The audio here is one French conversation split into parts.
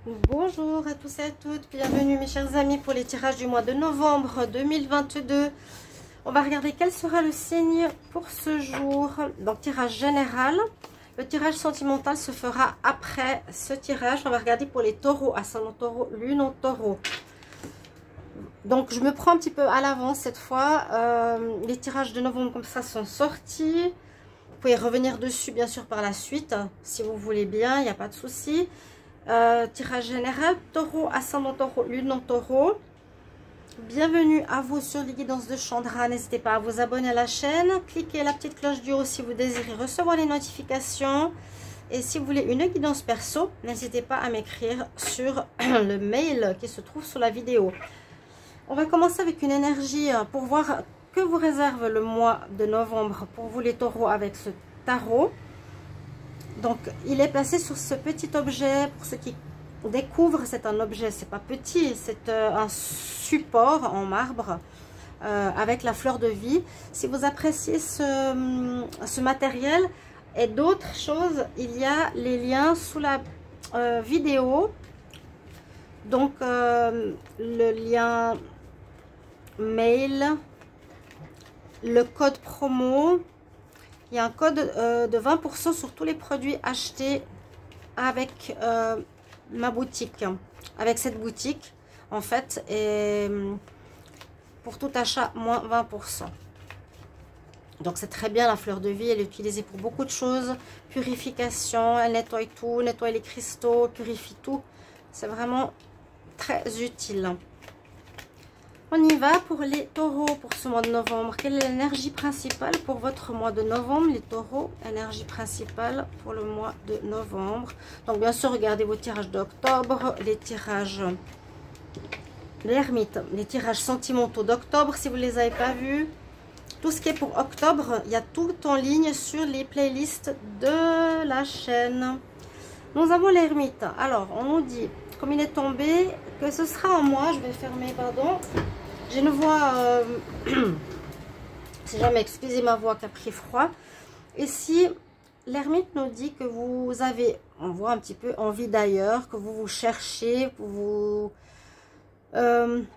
Bonjour à tous et à toutes, bienvenue mes chers amis pour les tirages du mois de novembre 2022. On va regarder quel sera le signe pour ce jour. Donc tirage général, le tirage sentimental se fera après ce tirage. On va regarder pour les taureaux, ascendant taureau, lune en taureau. Donc je me prends un petit peu à l'avance cette fois. Les tirages de novembre comme ça sont sortis. Vous pouvez revenir dessus bien sûr par la suite, si vous voulez bien, il n'y a pas de souci. Tirage général, taureau, ascendant taureau, lune en taureau. Bienvenue à vous sur les guidances de Chandra. N'hésitez pas à vous abonner à la chaîne. Cliquez la petite cloche du haut si vous désirez recevoir les notifications. Et si vous voulez une guidance perso, n'hésitez pas à m'écrire sur le mail qui se trouve sous la vidéo. On va commencer avec une énergie pour voir que vous réserve le mois de novembre pour vous les taureaux avec ce tarot. Donc, il est placé sur ce petit objet. Pour ceux qui découvrent, c'est un objet, c'est pas petit, c'est un support en marbre avec la fleur de vie. Si vous appréciez ce matériel et d'autres choses, il y a les liens sous la vidéo. Donc, le lien mail, le code promo. Il y a un code de 20% sur tous les produits achetés avec ma boutique, avec cette boutique en fait, et pour tout achat moins 20%. Donc c'est très bien, la fleur de vie, elle est utilisée pour beaucoup de choses, purification, elle nettoie tout, nettoie les cristaux, purifie tout, c'est vraiment très utile. On y va pour les taureaux pour ce mois de novembre. Quelle est l'énergie principale pour votre mois de novembre, les taureaux? Énergie principale pour le mois de novembre. Donc bien sûr, regardez vos tirages d'octobre, les tirages l'ermite, les tirages sentimentaux d'octobre si vous ne les avez pas vus. Tout ce qui est pour octobre, il y a tout en ligne sur les playlists de la chaîne. Nous avons l'ermite. Alors, on nous dit, comme il est tombé, que ce sera en mois. Je vais fermer, pardon. J'ai une voix, si jamais, excusez ma voix qui a pris froid. Ici, l'ermite nous dit que vous avez, on voit un petit peu, envie d'ailleurs, que vous vous cherchez, que vous... il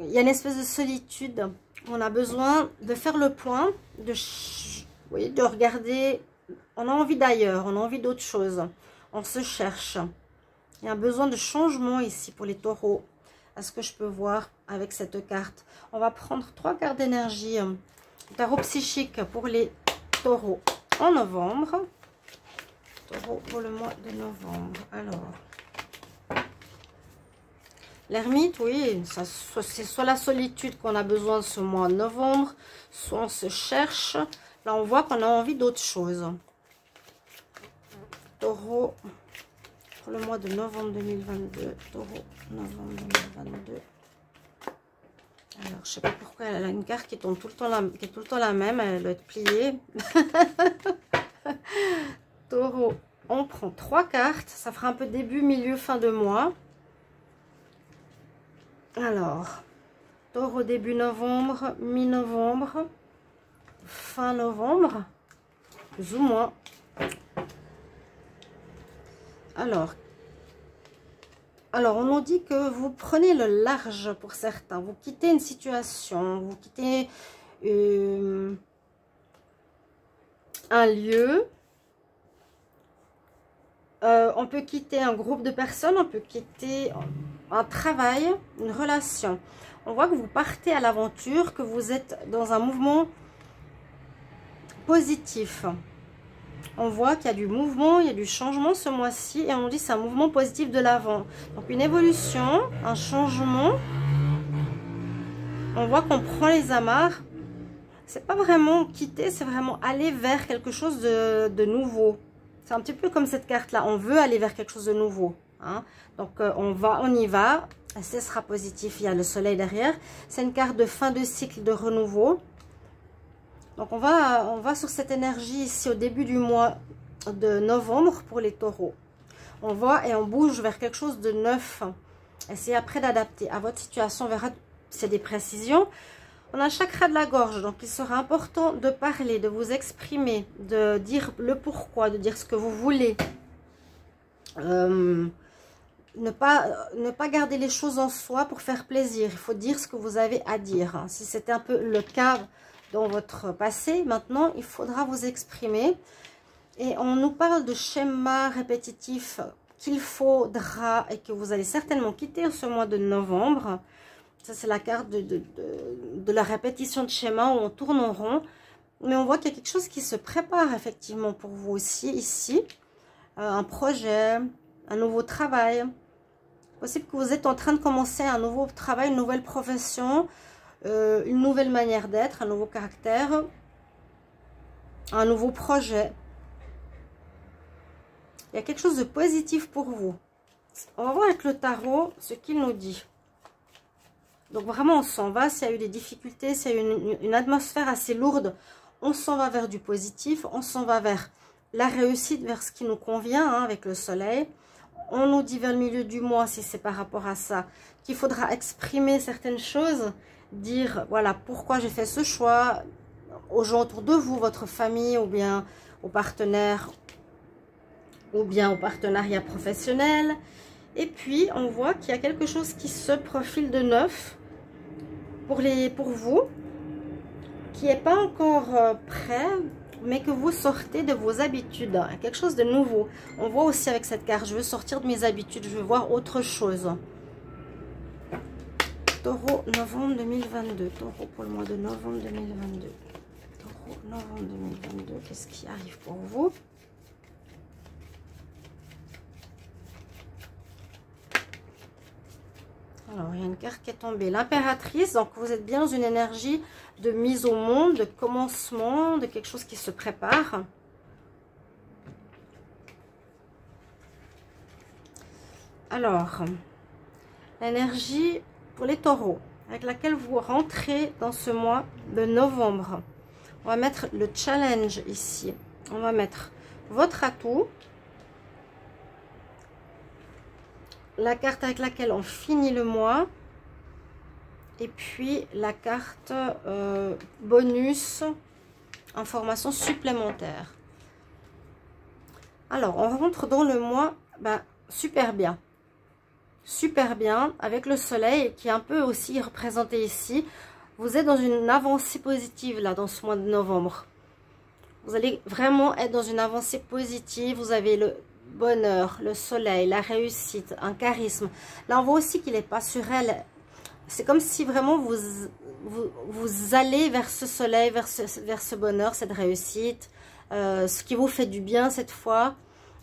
y a une espèce de solitude. On a besoin de faire le point, de regarder, on a envie d'ailleurs, on a envie d'autre chose. On se cherche. Il y a un besoin de changement ici pour les taureaux. À ce que je peux voir avec cette carte. On va prendre 3 cartes d'énergie. Tarot psychique pour les taureaux en novembre. Taureau pour le mois de novembre. Alors, l'ermite, oui, c'est soit la solitude qu'on a besoin ce mois de novembre, soit on se cherche. Là, on voit qu'on a envie d'autre chose. Taureau pour le mois de novembre 2022. Taureau, novembre 2022. Alors, je sais pas pourquoi elle a une carte qui tombe tout le temps la même. Elle doit être pliée. Taureau, on prend 3 cartes. Ça fera un peu début, milieu, fin de mois. Alors, taureau début novembre, mi-novembre, fin novembre, plus ou moins. Alors, on nous dit que vous prenez le large pour certains. Vous quittez une situation, vous quittez un lieu. On peut quitter un groupe de personnes, on peut quitter un travail, une relation. On voit que vous partez à l'aventure, que vous êtes dans un mouvement positif. On voit qu'il y a du mouvement, il y a du changement ce mois-ci. Et on dit que c'est un mouvement positif de l'avant. Donc une évolution, un changement. On voit qu'on prend les amarres. C'est pas vraiment quitter, c'est vraiment aller vers quelque chose de nouveau. C'est un petit peu comme cette carte-là. On veut aller vers quelque chose de nouveau. Hein. Donc on y va. Ce sera positif. Il y a le soleil derrière. C'est une carte de fin de cycle, de renouveau. Donc on va sur cette énergie ici au début du mois de novembre pour les taureaux. On va et on bouge vers quelque chose de neuf. Essayez après d'adapter à votre situation. On verra, c'est des précisions. On a le chakra de la gorge, donc il sera important de parler, de vous exprimer, de dire le pourquoi, de dire ce que vous voulez. ne pas garder les choses en soi pour faire plaisir. Il faut dire ce que vous avez à dire. Hein. Si c'était un peu le cas dans votre passé, maintenant, il faudra vous exprimer. Et on nous parle de schémas répétitifs qu'il faudra et que vous allez certainement quitter ce mois de novembre. Ça, c'est la carte de la répétition de schémas où on tourne en rond. Mais on voit qu'il y a quelque chose qui se prépare effectivement pour vous aussi, ici. Un projet, un nouveau travail. Possible que vous êtes en train de commencer un nouveau travail, une nouvelle profession, une nouvelle manière d'être, un nouveau caractère, un nouveau projet. Il y a quelque chose de positif pour vous. On va voir avec le tarot ce qu'il nous dit. Donc vraiment, on s'en va. S'il y a eu des difficultés, s'il y a eu une atmosphère assez lourde, on s'en va vers du positif. On s'en va vers la réussite, vers ce qui nous convient, hein, avec le soleil. On nous dit vers le milieu du mois, si c'est par rapport à ça, qu'il faudra exprimer certaines choses. Dire, voilà, pourquoi j'ai fait ce choix aux gens autour de vous, votre famille, ou bien aux partenaires, ou bien au partenariat professionnel. Et puis, on voit qu'il y a quelque chose qui se profile de neuf pour vous, qui n'est pas encore prêt, mais que vous sortez de vos habitudes. Hein, quelque chose de nouveau. On voit aussi avec cette carte, je veux sortir de mes habitudes, je veux voir autre chose. Taureau, novembre 2022. Taureau pour le mois de novembre 2022. Taureau, novembre 2022. Qu'est-ce qui arrive pour vous? Alors, il y a une carte qui est tombée. L'impératrice, donc vous êtes bien dans une énergie de mise au monde, de commencement, de quelque chose qui se prépare. Alors, l'énergie pour les taureaux, avec laquelle vous rentrez dans ce mois de novembre. On va mettre le challenge ici. On va mettre votre atout. La carte avec laquelle on finit le mois. Et puis la carte bonus, information supplémentaire. Alors, on rentre dans le mois super bien. Super bien, avec le soleil qui est un peu aussi représenté ici. Vous êtes dans une avancée positive là, dans ce mois de novembre. Vous allez vraiment être dans une avancée positive. Vous avez le bonheur, le soleil, la réussite, un charisme. Là, on voit aussi qu'il n'est pas sur elle. C'est comme si vraiment vous allez vers ce soleil, vers ce bonheur, cette réussite, ce qui vous fait du bien cette fois.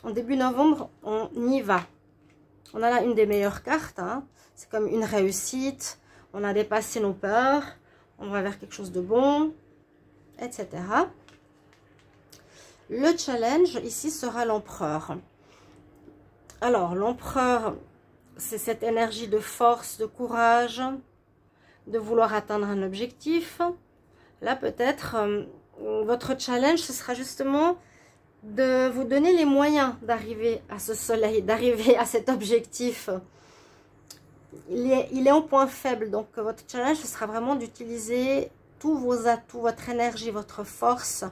En début novembre, on y va. On a là une des meilleures cartes. Hein. C'est comme une réussite. On a dépassé nos peurs. On va vers quelque chose de bon, etc. Le challenge ici sera l'empereur. Alors, l'empereur, c'est cette énergie de force, de courage, de vouloir atteindre un objectif. Là, peut-être, votre challenge, ce sera justement de vous donner les moyens d'arriver à ce soleil, d'arriver à cet objectif. Il est en point faible, donc votre challenge, ce sera vraiment d'utiliser tous vos atouts, votre énergie, votre force,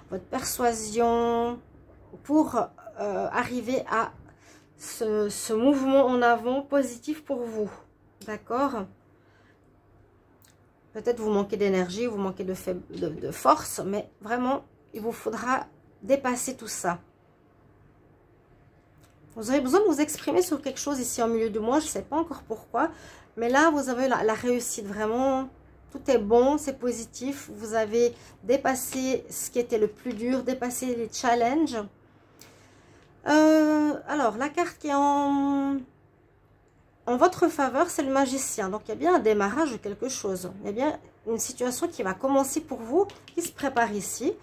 votre persuasion pour arriver à ce mouvement en avant positif pour vous. D'accord? Peut-être vous manquez d'énergie, vous manquez de force, mais vraiment, il vous faudra dépasser tout ça. Vous aurez besoin de vous exprimer sur quelque chose ici en milieu du mois, je ne sais pas encore pourquoi, mais là, vous avez la réussite, vraiment, tout est bon, c'est positif. Vous avez dépassé ce qui était le plus dur, dépassé les challenges. Alors, la carte qui est en votre faveur, c'est le magicien. Donc, il y a bien un démarrage de quelque chose. Il y a bien une situation qui va commencer pour vous, qui se prépare ici.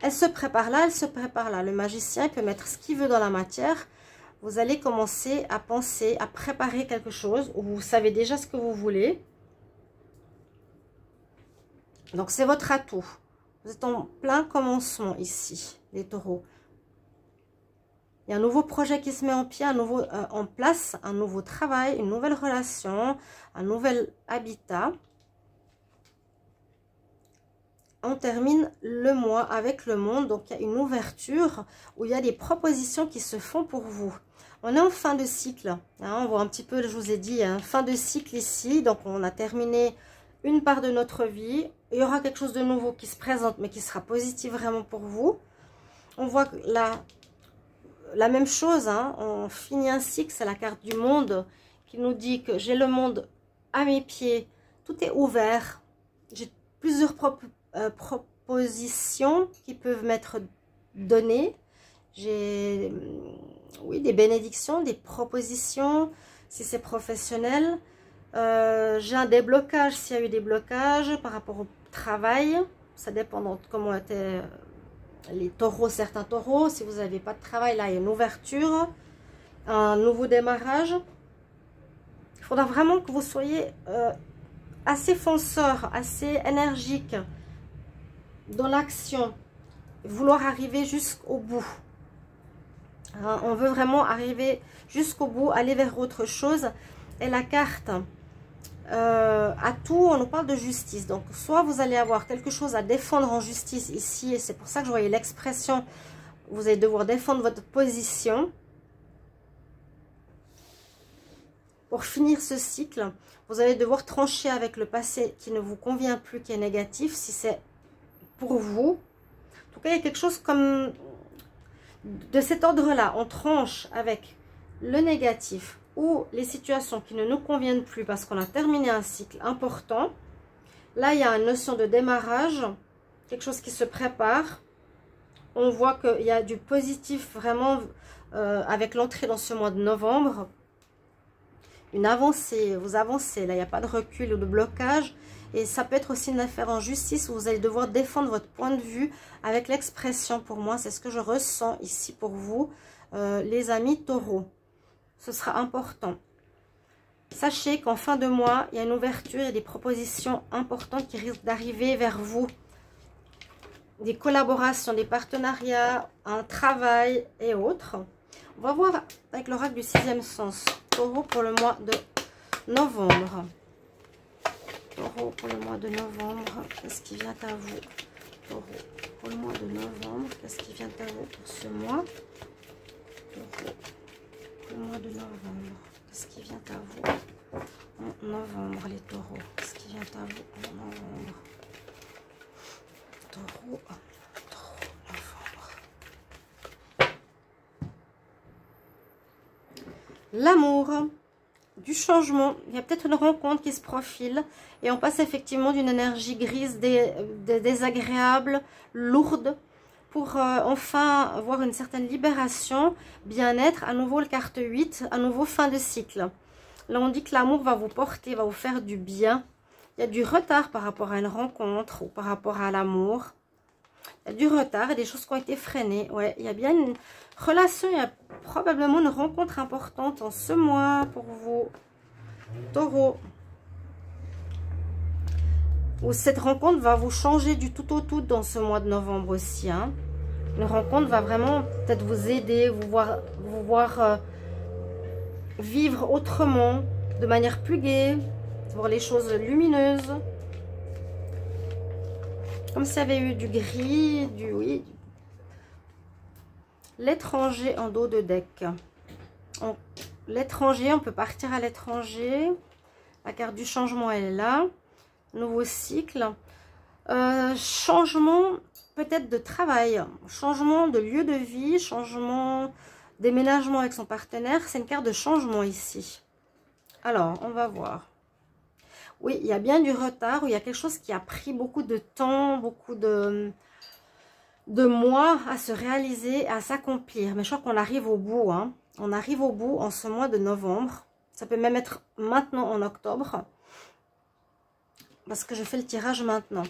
Elle se prépare là, elle se prépare là. Le magicien, il peut mettre ce qu'il veut dans la matière. Vous allez commencer à penser, à préparer quelque chose où vous savez déjà ce que vous voulez. Donc, c'est votre atout. Vous êtes en plein commencement ici, les taureaux. Il y a un nouveau projet qui se met en place, un nouveau travail, une nouvelle relation, un nouvel habitat. On termine le mois avec le monde, donc il y a une ouverture où il y a des propositions qui se font pour vous. On est en fin de cycle. Hein, on voit un petit peu, je vous ai dit, hein, fin de cycle ici. Donc, on a terminé une part de notre vie. Il y aura quelque chose de nouveau qui se présente, mais qui sera positif vraiment pour vous. On voit que la même chose, hein, on finit un cycle, c'est la carte du monde qui nous dit que j'ai le monde à mes pieds. Tout est ouvert. J'ai plusieurs propositions qui peuvent m'être données. J'ai, oui, des bénédictions, des propositions, si c'est professionnel. J'ai un déblocage, s'il y a eu des blocages par rapport au travail. Ça dépend de comment étaient les taureaux, certains taureaux. Si vous n'avez pas de travail, là, il y a une ouverture, un nouveau démarrage. Il faudra vraiment que vous soyez assez fonceur, assez énergique dans l'action. Vouloir arriver jusqu'au bout. Hein, on veut vraiment arriver jusqu'au bout, aller vers autre chose. Et la carte, à tout, on nous parle de justice. Donc, soit vous allez avoir quelque chose à défendre en justice ici, et c'est pour ça que je voyais l'expression, vous allez devoir défendre votre position. Pour finir ce cycle, vous allez devoir trancher avec le passé qui ne vous convient plus, qui est négatif, si c'est pour vous. En tout cas, il y a quelque chose comme de cet ordre-là. On tranche avec le négatif ou les situations qui ne nous conviennent plus parce qu'on a terminé un cycle important. Là, il y a une notion de démarrage, quelque chose qui se prépare. On voit qu'il y a du positif vraiment avec l'entrée dans ce mois de novembre. Une avancée, vous avancez, là il n'y a pas de recul ou de blocage. Et ça peut être aussi une affaire en justice où vous allez devoir défendre votre point de vue avec l'expression. Pour moi, c'est ce que je ressens ici pour vous, les amis taureaux. Ce sera important. Sachez qu'en fin de mois, il y a une ouverture et des propositions importantes qui risquent d'arriver vers vous. Des collaborations, des partenariats, un travail et autres. On va voir avec l'oracle du 6e sens. Taureau pour le mois de novembre. Taureau pour le mois de novembre. Qu'est-ce qui vient à vous? Taureau pour le mois de novembre. Qu'est-ce qui vient à vous pour ce mois? Taureau pour le mois de novembre. Qu'est-ce qui vient à vous en novembre, les taureaux? Qu'est-ce qui vient à vous en novembre? Taureau. L'amour, du changement, il y a peut-être une rencontre qui se profile et on passe effectivement d'une énergie grise, désagréable, lourde, pour enfin avoir une certaine libération, bien-être, à nouveau le carte 8, à nouveau fin de cycle. Là on dit que l'amour va vous porter, va vous faire du bien. Il y a du retard par rapport à une rencontre ou par rapport à l'amour. Il y a du retard et des choses qui ont été freinées. Ouais, il y a bien une relation, il y a probablement une rencontre importante en ce mois pour vous, taureau. Ou cette rencontre va vous changer du tout au tout dans ce mois de novembre aussi. Hein. Une rencontre va vraiment peut-être vous aider, vous voir vivre autrement, de manière plus gaie, voir les choses lumineuses. Comme s'il y avait eu du gris, oui. L'étranger en dos de deck. L'étranger, on peut partir à l'étranger. La carte du changement, elle est là. Nouveau cycle. Changement peut-être de travail. Changement de lieu de vie. Changement, déménagement avec son partenaire. C'est une carte de changement ici. Alors, on va voir. Oui, il y a bien du retard, ou il y a quelque chose qui a pris beaucoup de temps, beaucoup de mois à se réaliser, à s'accomplir. Mais je crois qu'on arrive au bout. Hein. On arrive au bout en ce mois de novembre. Ça peut même être maintenant en octobre. Parce que je fais le tirage maintenant.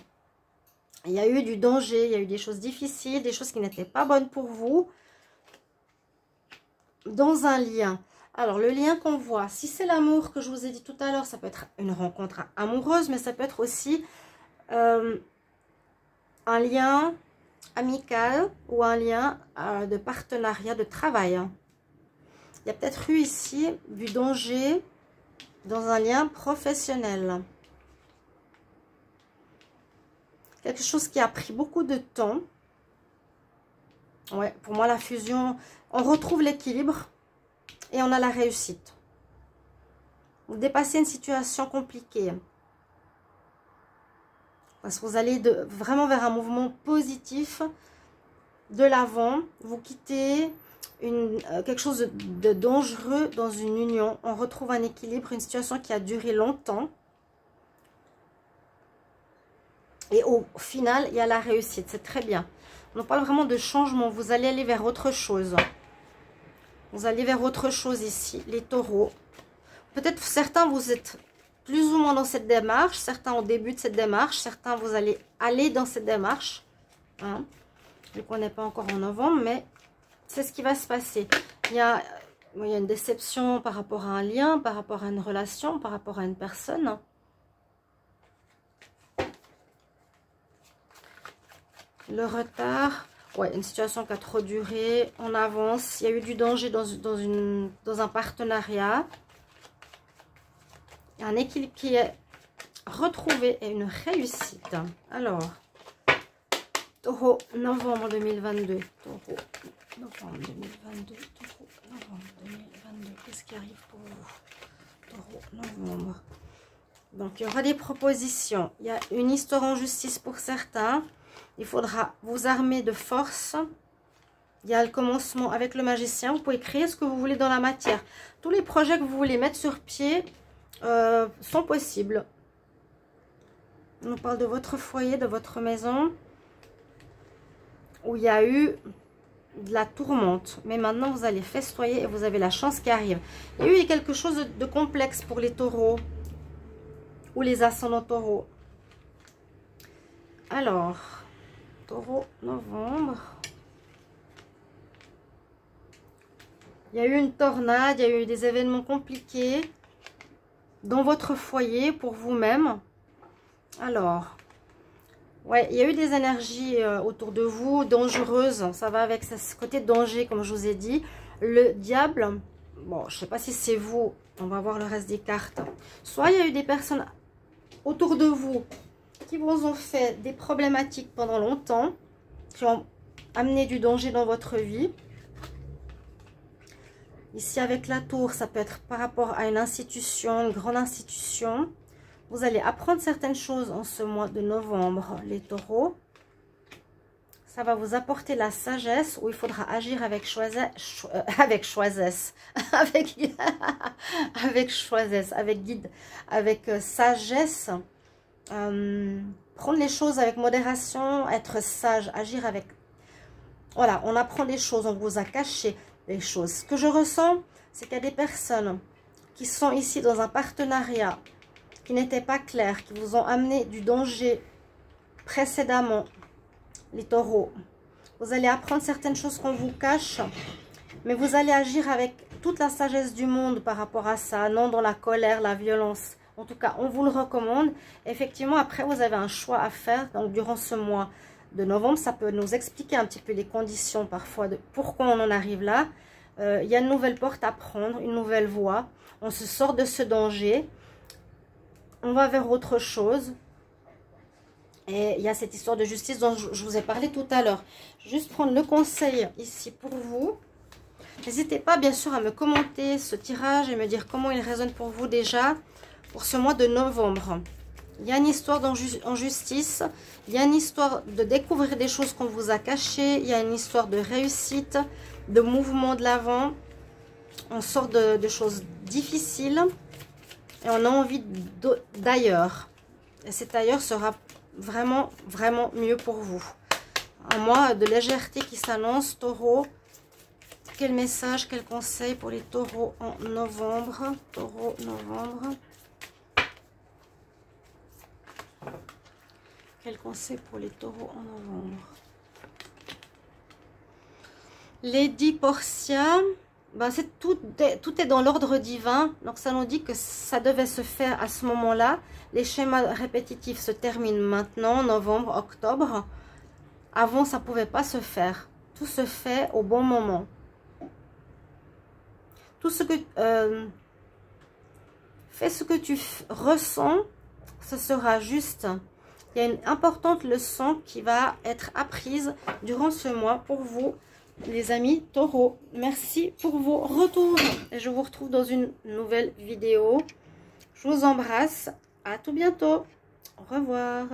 Il y a eu du danger, il y a eu des choses difficiles, des choses qui n'étaient pas bonnes pour vous. Dans un lien. Alors, le lien qu'on voit, si c'est l'amour que je vous ai dit tout à l'heure, ça peut être une rencontre amoureuse, mais ça peut être aussi un lien amical ou un lien de partenariat, de travail. Il y a peut-être eu ici du danger dans un lien professionnel. Quelque chose qui a pris beaucoup de temps. Ouais, pour moi, la fusion, on retrouve l'équilibre. et on a la réussite. Vous dépassez une situation compliquée. Parce que vous allez vraiment vers un mouvement positif de l'avant. Vous quittez quelque chose de dangereux dans une union. On retrouve un équilibre, une situation qui a duré longtemps. Et au final, il y a la réussite. C'est très bien. On parle vraiment de changement. Vous allez aller vers autre chose. Vous allez vers autre chose ici, les taureaux. Peut-être certains, vous êtes plus ou moins dans cette démarche. Certains au début de cette démarche. Certains, vous allez aller dans cette démarche. Hein. Je ne connais pas encore en novembre, mais c'est ce qui va se passer. Il y a une déception par rapport à un lien, par rapport à une relation, par rapport à une personne. Le retard, ouais, une situation qui a trop duré, on avance, il y a eu du danger dans un partenariat. Il y a un équilibre qui est retrouvé et une réussite. Alors, Taureau, novembre 2022. Taureau, novembre 2022. Taureau, novembre 2022. Qu'est-ce qui arrive pour vous? Taureau, novembre. Donc, il y aura des propositions. Il y a une histoire en justice pour certains. Il faudra vous armer de force. Il y a le commencement avec le magicien. Vous pouvez créer ce que vous voulez dans la matière. Tous les projets que vous voulez mettre sur pied sont possibles. On parle de votre foyer, de votre maison, où il y a eu de la tourmente. Mais maintenant, vous allez festoyer et vous avez la chance qui arrive. Il y a eu quelque chose de complexe pour les taureaux ou les ascendants taureaux. Alors... Taureau, novembre. Il y a eu une tornade, il y a eu des événements compliqués dans votre foyer pour vous-même. Alors, ouais, il y a eu des énergies autour de vous, dangereuses. Ça va avec ce côté danger, comme je vous ai dit. Le diable, bon, je ne sais pas si c'est vous. On va voir le reste des cartes. Soit il y a eu des personnes autour de vous qui vous ont fait des problématiques pendant longtemps, qui ont amené du danger dans votre vie. Ici, avec la tour, ça peut être par rapport à une institution, une grande institution. Vous allez apprendre certaines choses en ce mois de novembre, les taureaux. Ça va vous apporter la sagesse, où il faudra agir avec choisesse, avec guide, avec sagesse. Prendre les choses avec modération, être sage, agir avec... Voilà, on apprend des choses, on vous a caché des choses. Ce que je ressens, c'est qu'il y a des personnes qui sont ici dans un partenariat, qui n'étaient pas clairs, qui vous ont amené du danger précédemment, les taureaux. Vous allez apprendre certaines choses qu'on vous cache, mais vous allez agir avec toute la sagesse du monde par rapport à ça, non dans la colère, la violence. En tout cas, on vous le recommande. Effectivement, après, vous avez un choix à faire. Donc, durant ce mois de novembre, ça peut nous expliquer un petit peu les conditions parfois de pourquoi on en arrive là. Il y a une nouvelle porte à prendre, une nouvelle voie. On se sort de ce danger. On va vers autre chose. Et il y a cette histoire de justice dont je vous ai parlé tout à l'heure. Juste prendre le conseil ici pour vous. N'hésitez pas, bien sûr, à me commenter ce tirage et me dire comment il résonne pour vous déjà. Pour ce mois de novembre, il y a une histoire en justice, il y a une histoire de découvrir des choses qu'on vous a cachées, il y a une histoire de réussite, de mouvement de l'avant. On sort de choses difficiles et on a envie d'ailleurs. Et cet ailleurs sera vraiment, vraiment mieux pour vous. Un mois de légèreté qui s'annonce, taureau. Quel message, quel conseil pour les taureaux en novembre? Taureau, novembre. Quel conseil pour les taureaux en novembre? Lady Portia, ben tout est dans l'ordre divin. Donc ça nous dit que ça devait se faire à ce moment-là. Les schémas répétitifs se terminent maintenant, novembre, octobre. Avant, ça ne pouvait pas se faire. Tout se fait au bon moment. Tout ce que... fais ce que tu ressens, ce sera juste. Il y a une importante leçon qui va être apprise durant ce mois pour vous. les amis taureaux. Merci pour vos retours. Et je vous retrouve dans une nouvelle vidéo. Je vous embrasse. À tout bientôt. Au revoir.